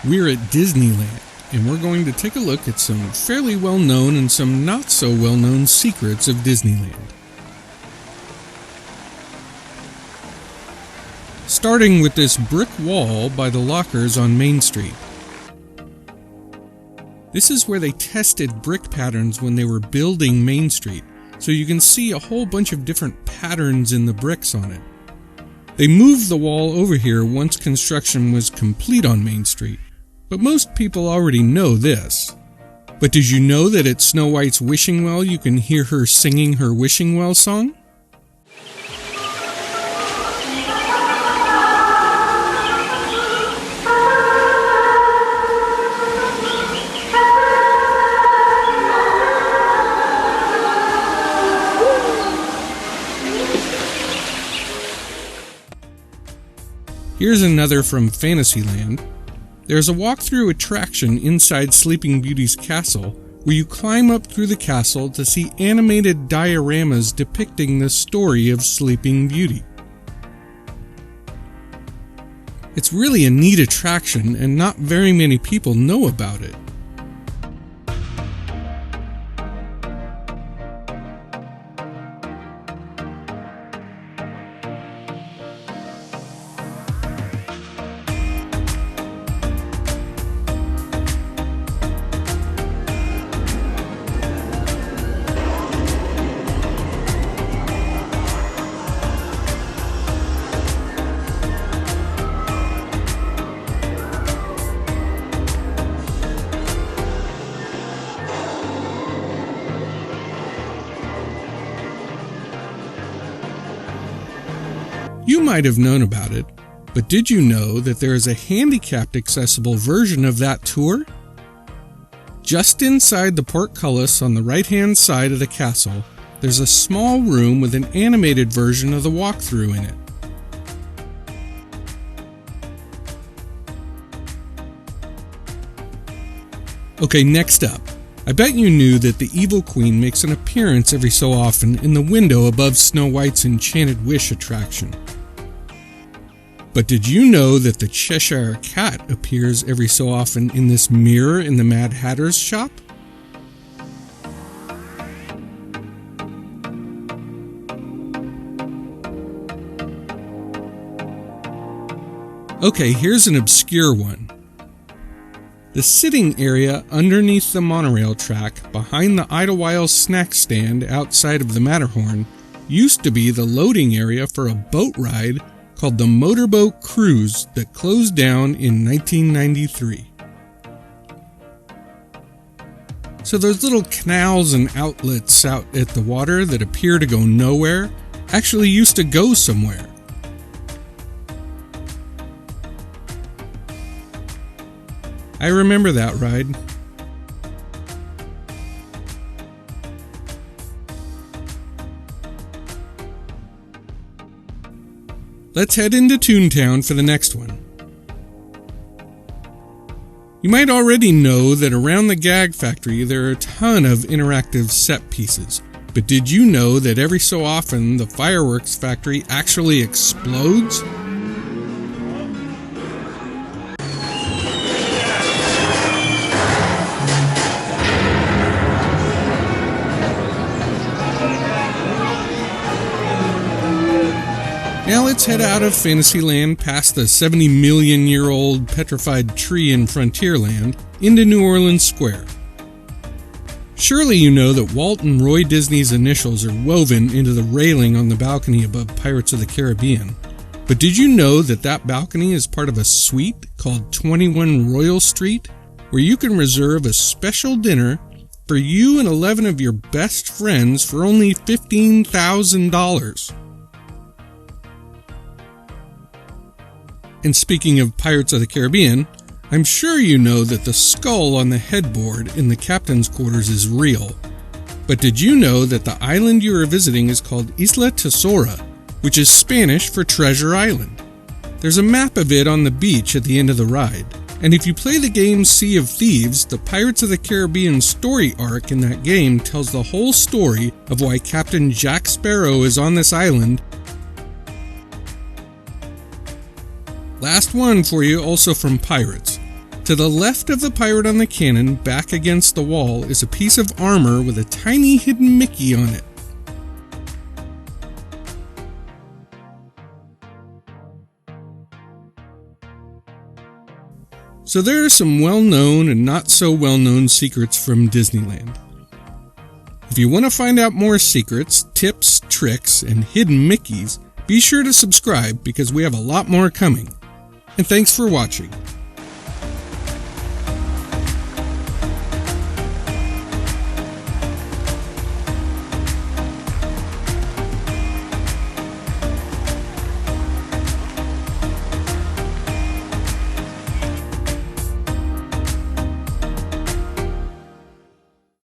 We're at Disneyland, and we're going to take a look at some fairly well-known and some not so well-known secrets of Disneyland. Starting with this brick wall by the lockers on Main Street. This is where they tested brick patterns when they were building Main Street, so you can see a whole bunch of different patterns in the bricks on it. They moved the wall over here once construction was complete on Main Street, but most people already know this. But did you know that at Snow White's wishing well you can hear her singing her wishing well song? Here's another from Fantasyland. There's a walkthrough attraction inside Sleeping Beauty's castle where you climb up through the castle to see animated dioramas depicting the story of Sleeping Beauty. It's really a neat attraction and not very many people know about it. You might have known about it, but did you know that there is a handicapped accessible version of that tour? Just inside the portcullis on the right-hand side of the castle, there's a small room with an animated version of the walkthrough in it. Okay, next up. I bet you knew that the Evil Queen makes an appearance every so often in the window above Snow White's Enchanted Wish attraction. But did you know that the Cheshire Cat appears every so often in this mirror in the Mad Hatter's shop? Okay, here's an obscure one. The sitting area underneath the monorail track behind the Idlewild snack stand outside of the Matterhorn used to be the loading area for a boat ride called the Motorboat Cruise that closed down in 1993. So those little canals and outlets out at the water that appear to go nowhere actually used to go somewhere. I remember that ride. Let's head into Toontown for the next one. You might already know that around the Gag Factory there are a ton of interactive set pieces, but did you know that every so often the fireworks factory actually explodes? Now let's head out of Fantasyland past the 70-million-year-old Petrified Tree in Frontierland into New Orleans Square. Surely you know that Walt and Roy Disney's initials are woven into the railing on the balcony above Pirates of the Caribbean. But did you know that that balcony is part of a suite called 21 Royal Street, where you can reserve a special dinner for you and 11 of your best friends for only $15,000? And speaking of Pirates of the Caribbean, I'm sure you know that the skull on the headboard in the captain's quarters is real. But did you know that the island you are visiting is called Isla Tesoro, which is Spanish for Treasure Island? There's a map of it on the beach at the end of the ride, and if you play the game Sea of Thieves, the Pirates of the Caribbean story arc in that game tells the whole story of why Captain Jack Sparrow is on this island. Last one for you, also from Pirates. To the left of the pirate on the cannon, back against the wall, is a piece of armor with a tiny hidden Mickey on it. So there are some well-known and not so well-known secrets from Disneyland. If you want to find out more secrets, tips, tricks, and hidden Mickeys, be sure to subscribe because we have a lot more coming. And thanks for watching.